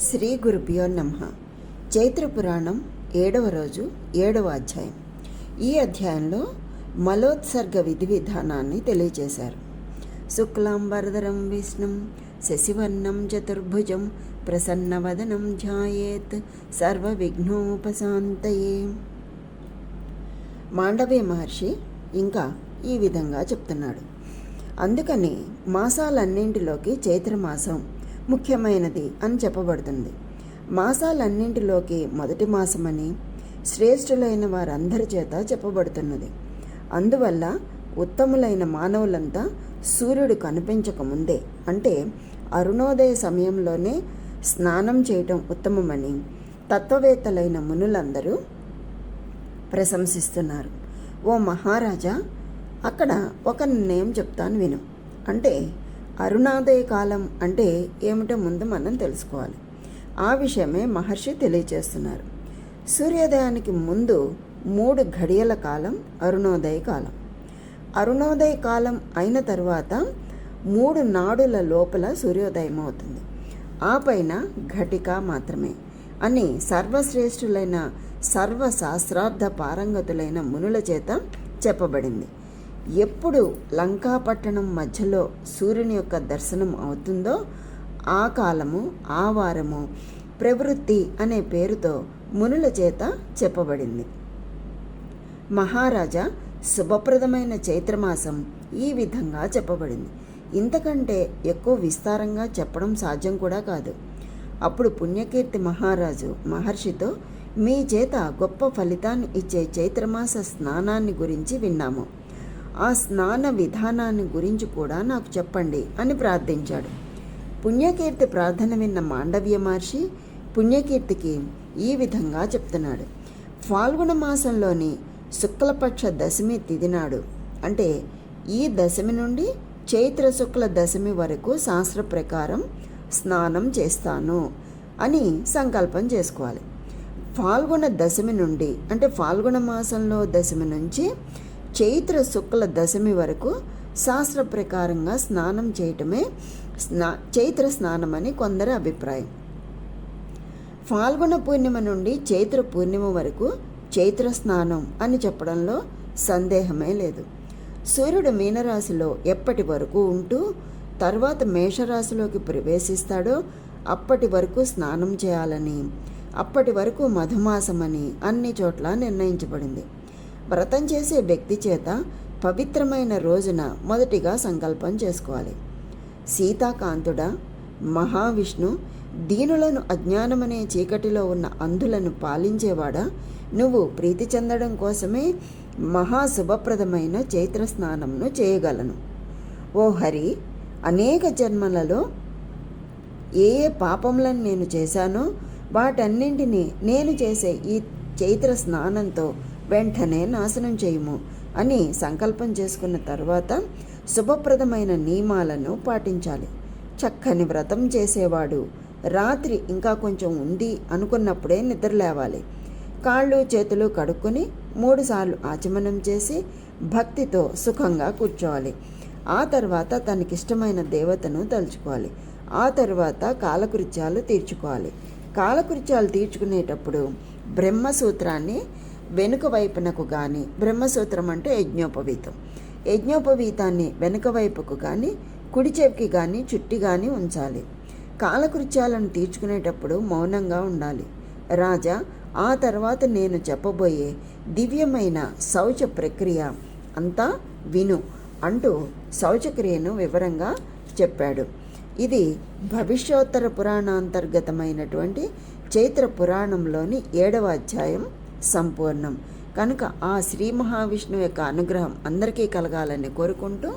శ్రీ గురుభ్యో నమః. చైత్ర పురాణం 7వ రోజు 7వ అధ్యాయం. ఈ అధ్యాయంలో మలోత్సర్గ విధి విధానాన్ని తెలియచేశారు. శుక్లాంబరధరం విష్ణుం శశివర్ణం చతుర్భుజం ప్రసన్నవదనం ధ్యాయేత్ సర్వ విఘ్నోపశాంతయే. మాండవ్య మహర్షి ఇంకా ఈ విధంగా చెప్తున్నాడు. అందుకని మాసాలన్నింటిలోకి చైత్రమాసం ముఖ్యమైనది అని చెప్పబడుతుంది. మాసాలన్నింటిలోకి మొదటి మాసమని శ్రేష్ఠులైన వారందరి చేత చెప్పబడుతున్నది. అందువల్ల ఉత్తములైన మానవులంతా సూర్యుడు కనిపించకముందే అంటే అరుణోదయ సమయంలోనే స్నానం చేయటం ఉత్తమమని తత్వవేత్తలైన మునులందరూ ప్రశంసిస్తున్నారు. ఓ మహారాజా, అక్కడ ఒక నిర్ణయం చెప్తాను విను. అంటే అరుణోదయ కాలం అంటే ఏమిటో ముందు మనం తెలుసుకోవాలి. ఆ విషయమే మహర్షి తెలియచేస్తున్నారు. సూర్యోదయానికి ముందు 3 ఘడియల కాలం అరుణోదయ కాలం. అరుణోదయ కాలం అయిన తర్వాత 3 నాడుల లోపల సూర్యోదయం అవుతుంది. ఆ పైన ఘటిక మాత్రమే అని సర్వశ్రేష్ఠులైన సర్వశాస్త్రార్థ పారంగతులైన మునుల చేత చెప్పబడింది. ఎప్పుడు లంకాపట్టణం మధ్యలో సూర్యుని యొక్క దర్శనం అవుతుందో ఆ కాలము, ఆ వారము ప్రవృత్తి అనే పేరుతో మునుల చేత చెప్పబడింది. మహారాజా, శుభప్రదమైన చైత్రమాసం ఈ విధంగా చెప్పబడింది. ఇంతకంటే ఎక్కువ విస్తారంగా చెప్పడం సాధ్యం కూడా కాదు. అప్పుడు పుణ్యకీర్తి మహారాజు మహర్షితో, మీ చేత గొప్ప ఫలితాన్ని ఇచ్చే చైత్రమాస స్నానాన్ని గురించి విన్నాము. ఆ స్నాన విధానాన్ని గురించి కూడా నాకు చెప్పండి అని ప్రార్థించాడు. పుణ్యకీర్తి ప్రార్థన విన్న మాండవ్య మహర్షి పుణ్యకీర్తికి ఈ విధంగా చెప్తున్నాడు. ఫాల్గుణ మాసంలోని శుక్లపక్ష దశమి తిథి నాడు, అంటే ఈ దశమి నుండి చైత్ర శుక్ల దశమి వరకు శాస్త్ర ప్రకారం స్నానం చేస్తాను అని సంకల్పం చేసుకోవాలి. ఫాల్గుణ దశమి నుండి అంటే ఫాల్గుణ మాసంలో దశమి నుంచి చైత్ర శుక్ల దశమి వరకు శాస్త్ర ప్రకారంగా స్నానం చేయటమే చైత్ర స్నానం అని కొందరి అభిప్రాయం. ఫాల్గుణ పూర్ణిమ నుండి చైత్ర పూర్ణిమ వరకు చైత్ర స్నానం అని చెప్పడంలో సందేహమే లేదు. సూర్యుడు మీనరాశిలో ఎప్పటి వరకు ఉంటూ తర్వాత మేషరాశిలోకి ప్రవేశిస్తాడో అప్పటి వరకు స్నానం చేయాలని, అప్పటి వరకు మధుమాసమని అన్ని చోట్ల నిర్ణయించబడింది. వ్రతం చేసే వ్యక్తి చేత పవిత్రమైన రోజున మొదటిగా సంకల్పం చేసుకోవాలి. సీతాకాంతుడా, మహావిష్ణు, దీనులను అజ్ఞానమనే చీకటిలో ఉన్న అంధులను పాలించేవాడా, నువ్వు ప్రీతి చెందడం కోసమే మహాశుభప్రదమైన చైత్ర స్నానంను చేయగలను. ఓ హరి, అనేక జన్మలలో ఏ ఏ పాపములను నేను చేశానో వాటన్నింటినీ నేను చేసే ఈ చైత్ర స్నానంతో వెంటనే నాశనం చేయుము అని సంకల్పం చేసుకున్న తర్వాత శుభప్రదమైన నియమాలను పాటించాలి. చక్కని వ్రతం చేసేవాడు రాత్రి ఇంకా కొంచెం ఉంది అనుకున్నప్పుడే నిద్రలేవాలి. కాళ్ళు చేతులు కడుక్కొని 3 సార్లు ఆచమనం చేసి భక్తితో సుఖంగా కూర్చోవాలి. ఆ తర్వాత తనకిష్టమైన దేవతను తలుచుకోవాలి. ఆ తర్వాత కాలకృత్యాలు తీర్చుకోవాలి. కాలకృత్యాలు తీర్చుకునేటప్పుడు బ్రహ్మసూత్రాన్ని వెనుక వైపునకు కానీ, బ్రహ్మసూత్రం అంటే యజ్ఞోపవీతం, యజ్ఞోపవీతాన్ని వెనుక వైపుకు కానీ కుడి చెవికి కానీ చుట్టి కానీ ఉంచాలి. కాలకృత్యాలను తీర్చుకునేటప్పుడు మౌనంగా ఉండాలి. రాజా, ఆ తర్వాత నేను చెప్పబోయే దివ్యమైన శౌచ ప్రక్రియ అంతా విను అంటూ శౌచక్రియను వివరంగా చెప్పాడు. ఇది భవిష్యోత్తర పురాణాంతర్గతమైనటువంటి చైత్ర పురాణంలోని 7వ అధ్యాయం సంపూర్ణం. కనుక ఆ శ్రీ మహావిష్ణువు యొక్క అనుగ్రహం అందరికీ కలగాలని కోరుకుంటూ